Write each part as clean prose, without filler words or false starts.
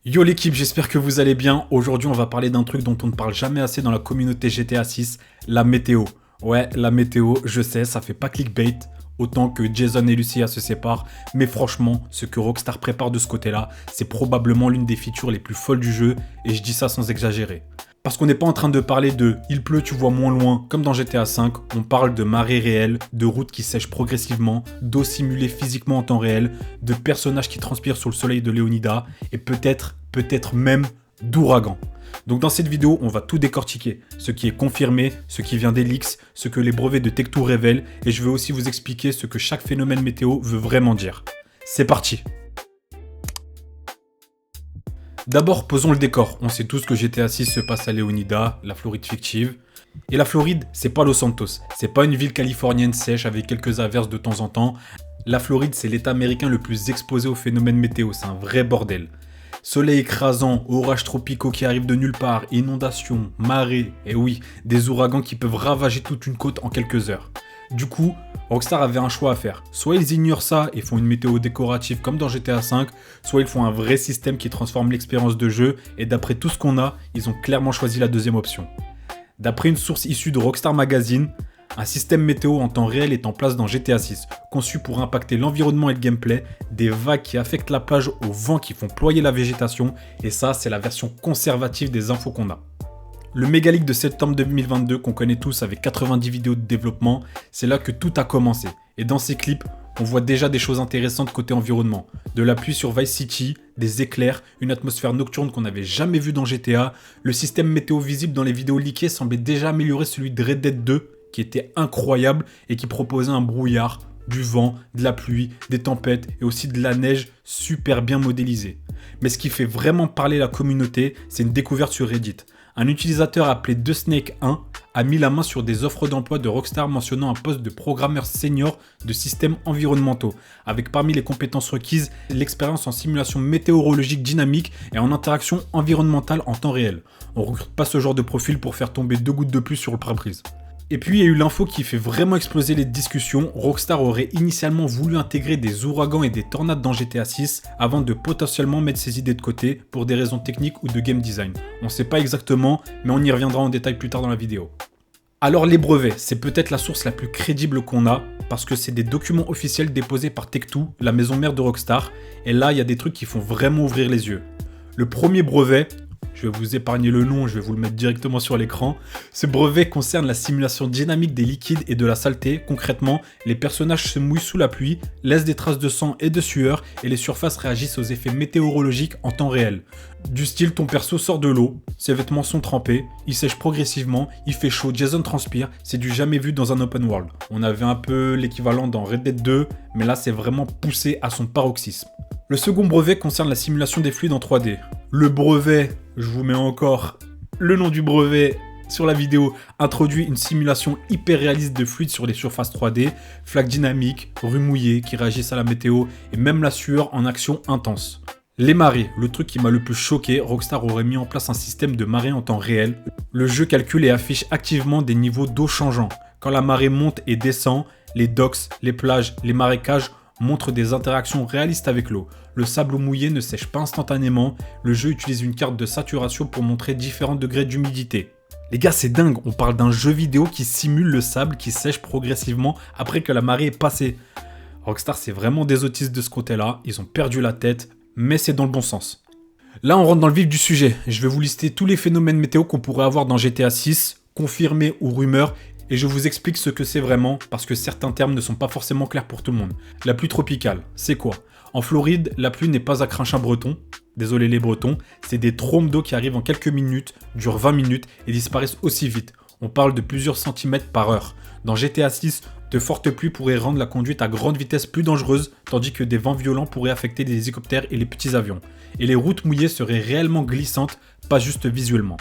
Yo l'équipe, j'espère que vous allez bien. Aujourd'hui, on va parler d'un truc dont on ne parle jamais assez dans la communauté GTA 6, la météo. Ouais, la météo, je sais, ça fait pas clickbait, autant que Jason et Lucia se séparent, mais franchement, ce que Rockstar prépare de ce côté-là, c'est probablement l'une des features les plus folles du jeu, et je dis ça sans exagérer. Parce qu'on n'est pas en train de parler de « il pleut, tu vois moins loin » comme dans GTA V, on parle de marées réelles, de routes qui sèchent progressivement, d'eau simulée physiquement en temps réel, de personnages qui transpirent sur le soleil de Leonida, et peut-être même d'ouragans. Donc dans cette vidéo, on va tout décortiquer, ce qui est confirmé, ce qui vient des leaks, ce que les brevets de Tech2 révèlent, et je vais aussi vous expliquer ce que chaque phénomène météo veut vraiment dire. C'est parti! D'abord, posons le décor. On sait tous que GTA 6 se passe à Leonida, la Floride fictive. Et la Floride, c'est pas Los Santos. C'est pas une ville californienne sèche avec quelques averses de temps en temps. La Floride, c'est l'état américain le plus exposé aux phénomènes météo. C'est un vrai bordel. Soleil écrasant, orages tropicaux qui arrivent de nulle part, inondations, marées, et oui, des ouragans qui peuvent ravager toute une côte en quelques heures. Du coup, Rockstar avait un choix à faire. Soit ils ignorent ça et font une météo décorative comme dans GTA V, soit ils font un vrai système qui transforme l'expérience de jeu, et d'après tout ce qu'on a, ils ont clairement choisi la deuxième option. D'après une source issue de Rockstar Magazine, un système météo en temps réel est en place dans GTA 6, conçu pour impacter l'environnement et le gameplay, des vagues qui affectent la plage aux vents qui font ployer la végétation, et ça c'est la version conservative des infos qu'on a. Le méga leak de septembre 2022 qu'on connaît tous avec 90 vidéos de développement, c'est là que tout a commencé. Et dans ces clips, on voit déjà des choses intéressantes côté environnement. De la pluie sur Vice City, des éclairs, une atmosphère nocturne qu'on n'avait jamais vue dans GTA. Le système météo visible dans les vidéos leakées semblait déjà améliorer celui de Red Dead 2, qui était incroyable et qui proposait un brouillard, du vent, de la pluie, des tempêtes et aussi de la neige super bien modélisée. Mais ce qui fait vraiment parler la communauté, c'est une découverte sur Reddit. Un utilisateur appelé TheSnake1 a mis la main sur des offres d'emploi de Rockstar mentionnant un poste de programmeur senior de systèmes environnementaux, avec parmi les compétences requises l'expérience en simulation météorologique dynamique et en interaction environnementale en temps réel. On ne recrute pas ce genre de profil pour faire tomber 2 gouttes de pluie sur le pare-brise. Et puis il y a eu l'info qui fait vraiment exploser les discussions. Rockstar aurait initialement voulu intégrer des ouragans et des tornades dans GTA 6 avant de potentiellement mettre ses idées de côté pour des raisons techniques ou de game design. On sait pas exactement, mais on y reviendra en détail plus tard dans la vidéo. Alors les brevets, c'est peut-être la source la plus crédible qu'on a, parce que c'est des documents officiels déposés par Tech2, la maison mère de Rockstar, et là il y a des trucs qui font vraiment ouvrir les yeux. Le premier brevet, je vais vous épargner le nom, je vais vous le mettre directement sur l'écran. Ce brevet concerne la simulation dynamique des liquides et de la saleté. Concrètement, les personnages se mouillent sous la pluie, laissent des traces de sang et de sueur, et les surfaces réagissent aux effets météorologiques en temps réel. Du style, ton perso sort de l'eau, ses vêtements sont trempés, il sèche progressivement, il fait chaud, Jason transpire, c'est du jamais vu dans un open world. On avait un peu l'équivalent dans Red Dead 2, mais là c'est vraiment poussé à son paroxysme. Le second brevet concerne la simulation des fluides en 3D. Le brevet, je vous mets encore le nom du brevet sur la vidéo, introduit une simulation hyper réaliste de fluides sur les surfaces 3D, flaques dynamiques, rues mouillées qui réagissent à la météo et même la sueur en action intense. Les marées, le truc qui m'a le plus choqué, Rockstar aurait mis en place un système de marée en temps réel. Le jeu calcule et affiche activement des niveaux d'eau changeants. Quand la marée monte et descend, les docks, les plages, les marécages montre des interactions réalistes avec l'eau. Le sable mouillé ne sèche pas instantanément, le jeu utilise une carte de saturation pour montrer différents degrés d'humidité. Les gars, c'est dingue, on parle d'un jeu vidéo qui simule le sable qui sèche progressivement après que la marée est passée. Rockstar, c'est vraiment des autistes de ce côté-là, ils ont perdu la tête, mais c'est dans le bon sens. Là, on rentre dans le vif du sujet. Je vais vous lister tous les phénomènes météo qu'on pourrait avoir dans GTA 6, confirmés ou rumeurs, et je vous explique ce que c'est vraiment, parce que certains termes ne sont pas forcément clairs pour tout le monde. La pluie tropicale, c'est quoi? En Floride, la pluie n'est pas un cranchin breton, désolé les bretons, c'est des trombes d'eau qui arrivent en quelques minutes, durent 20 minutes et disparaissent aussi vite. On parle de plusieurs centimètres par heure. Dans GTA 6, de fortes pluies pourraient rendre la conduite à grande vitesse plus dangereuse, tandis que des vents violents pourraient affecter les hélicoptères et les petits avions. Et les routes mouillées seraient réellement glissantes, pas juste visuellement.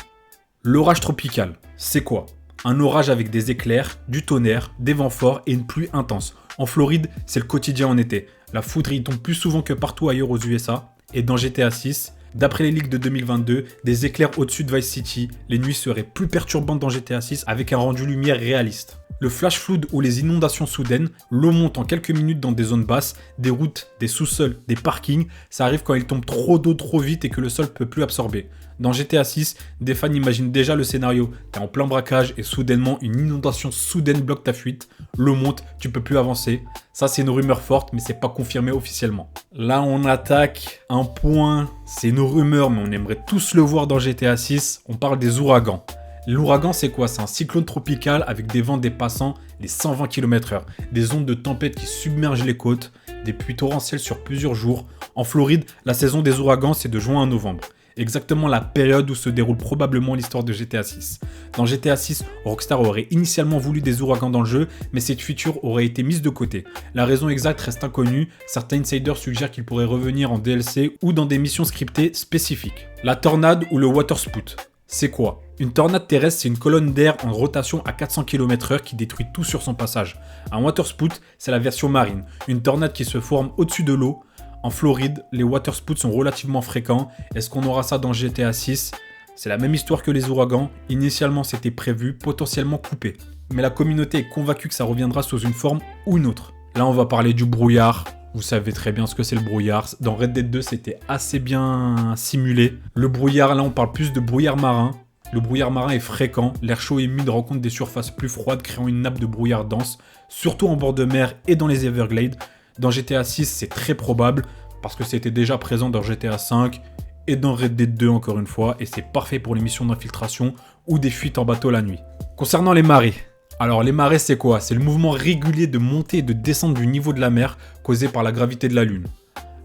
L'orage tropical, c'est quoi? Un orage avec des éclairs, du tonnerre, des vents forts et une pluie intense. En Floride, c'est le quotidien en été. La foudre y tombe plus souvent que partout ailleurs aux USA. Et dans GTA 6, d'après les leaks de 2022, des éclairs au-dessus de Vice City, les nuits seraient plus perturbantes dans GTA 6 avec un rendu lumière réaliste. Le flash flood ou les inondations soudaines, l'eau monte en quelques minutes dans des zones basses, des routes, des sous-sols, des parkings. Ça arrive quand il tombe trop d'eau trop vite et que le sol peut plus absorber. Dans GTA 6, des fans imaginent déjà le scénario. T'es en plein braquage et soudainement une inondation soudaine bloque ta fuite. L'eau monte, tu peux plus avancer. Ça c'est une rumeur forte mais c'est pas confirmé officiellement. Là on attaque un point, c'est une rumeur mais on aimerait tous le voir dans GTA 6. On parle des ouragans. L'ouragan, c'est quoi? C'est un cyclone tropical avec des vents dépassant les 120 km/h, des ondes de tempête qui submergent les côtes, des pluies torrentielles sur plusieurs jours. En Floride, la saison des ouragans, c'est de juin à novembre. Exactement la période où se déroule probablement l'histoire de GTA 6. Dans GTA 6, Rockstar aurait initialement voulu des ouragans dans le jeu, mais cette feature aurait été mise de côté. La raison exacte reste inconnue, certains insiders suggèrent qu'il pourrait revenir en DLC ou dans des missions scriptées spécifiques. La tornade ou le water spout. C'est quoi? Une tornade terrestre, c'est une colonne d'air en rotation à 400 km/h qui détruit tout sur son passage. Un water spout, c'est la version marine, une tornade qui se forme au-dessus de l'eau. En Floride, les water spouts sont relativement fréquents. Est-ce qu'on aura ça dans GTA 6? C'est la même histoire que les ouragans. Initialement, c'était prévu, potentiellement coupé. Mais la communauté est convaincue que ça reviendra sous une forme ou une autre. Là, on va parler du brouillard. Vous savez très bien ce que c'est le brouillard. Dans Red Dead 2, c'était assez bien simulé. Le brouillard, là, on parle plus de brouillard marin. Le brouillard marin est fréquent. L'air chaud et humide rencontre des surfaces plus froides, créant une nappe de brouillard dense, surtout en bord de mer et dans les Everglades. Dans GTA 6, c'est très probable, parce que c'était déjà présent dans GTA 5 et dans Red Dead 2 encore une fois, et c'est parfait pour les missions d'infiltration ou des fuites en bateau la nuit. Concernant les marées, alors les marées c'est quoi? C'est le mouvement régulier de montée et de descente du niveau de la mer causé par la gravité de la Lune.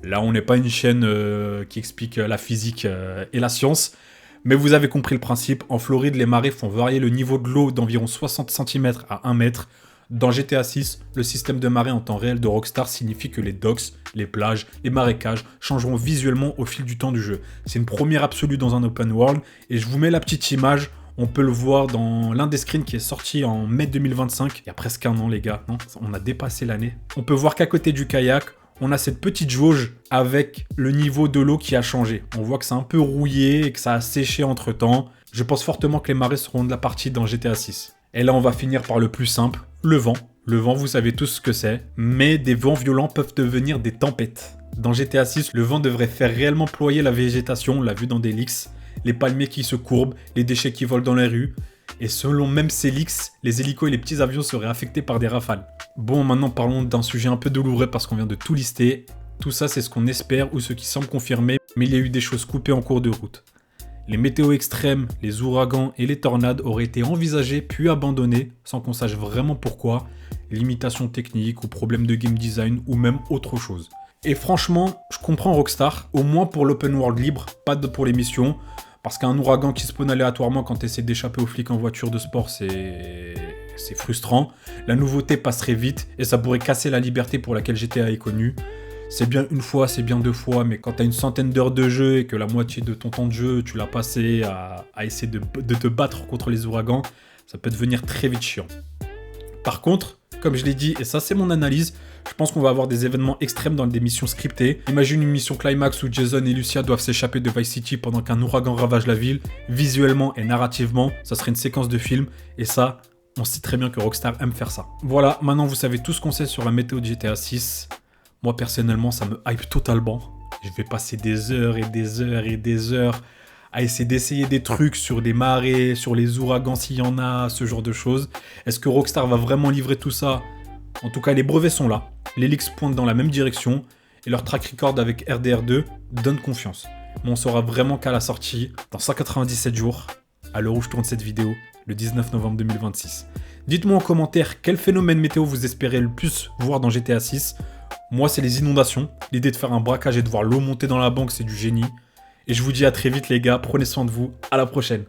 Là on n'est pas une chaîne qui explique la physique et la science, mais vous avez compris le principe. En Floride, les marées font varier le niveau de l'eau d'environ 60 cm à 1 mètre. Dans GTA 6, le système de marée en temps réel de Rockstar signifie que les docks, les plages, les marécages changeront visuellement au fil du temps du jeu. C'est une première absolue dans un open world, et je vous mets la petite image. On peut le voir dans l'un des screens qui est sorti en mai 2025. Il y a presque un an, les gars. Non, on a dépassé l'année. On peut voir qu'à côté du kayak, on a cette petite jauge avec le niveau de l'eau qui a changé. On voit que c'est un peu rouillé et que ça a séché entre temps. Je pense fortement que les marées seront de la partie dans GTA 6. Et là, on va finir par le plus simple, le vent. Le vent, vous savez tous ce que c'est. Mais des vents violents peuvent devenir des tempêtes. Dans GTA 6, le vent devrait faire réellement ployer la végétation, on l'a vu dans des leaks. Les palmiers qui se courbent, les déchets qui volent dans les rues. Et selon même ces leaks, les hélicos et les petits avions seraient affectés par des rafales. Bon, maintenant parlons d'un sujet un peu douloureux parce qu'on vient de tout lister. Tout ça, c'est ce qu'on espère ou ce qui semble confirmé, mais il y a eu des choses coupées en cours de route. Les météos extrêmes, les ouragans et les tornades auraient été envisagés puis abandonnés sans qu'on sache vraiment pourquoi. Limitations techniques ou problèmes de game design ou même autre chose. Et franchement, je comprends Rockstar, au moins pour l'open world libre, pas pour les missions. Parce qu'un ouragan qui spawn aléatoirement quand tu essaies d'échapper aux flics en voiture de sport, c'est frustrant. La nouveauté passerait vite et ça pourrait casser la liberté pour laquelle GTA est connu. C'est bien une fois, c'est bien deux fois, mais quand tu as une centaine d'heures de jeu et que la moitié de ton temps de jeu, tu l'as passé à essayer de te battre contre les ouragans, ça peut devenir très vite chiant. Par contre, comme je l'ai dit, et ça c'est mon analyse, je pense qu'on va avoir des événements extrêmes dans des missions scriptées. Imagine une mission climax où Jason et Lucia doivent s'échapper de Vice City pendant qu'un ouragan ravage la ville. Visuellement et narrativement, ça serait une séquence de film. Et ça, on sait très bien que Rockstar aime faire ça. Voilà, maintenant vous savez tout ce qu'on sait sur la météo de GTA 6. Moi personnellement, ça me hype totalement. Je vais passer des heures et des heures et des heures à essayer d'essayer des trucs sur des marées, sur les ouragans s'il y en a, ce genre de choses. Est-ce que Rockstar va vraiment livrer tout ça ? En tout cas, les brevets sont là, les leaks pointent dans la même direction, et leur track record avec RDR2 donne confiance. Mais on saura vraiment qu'à la sortie, dans 197 jours, à l'heure où je tourne cette vidéo, le 19 novembre 2026. Dites-moi en commentaire quel phénomène météo vous espérez le plus voir dans GTA 6. Moi, c'est les inondations. L'idée de faire un braquage et de voir l'eau monter dans la banque, c'est du génie. Et je vous dis à très vite les gars, prenez soin de vous, à la prochaine.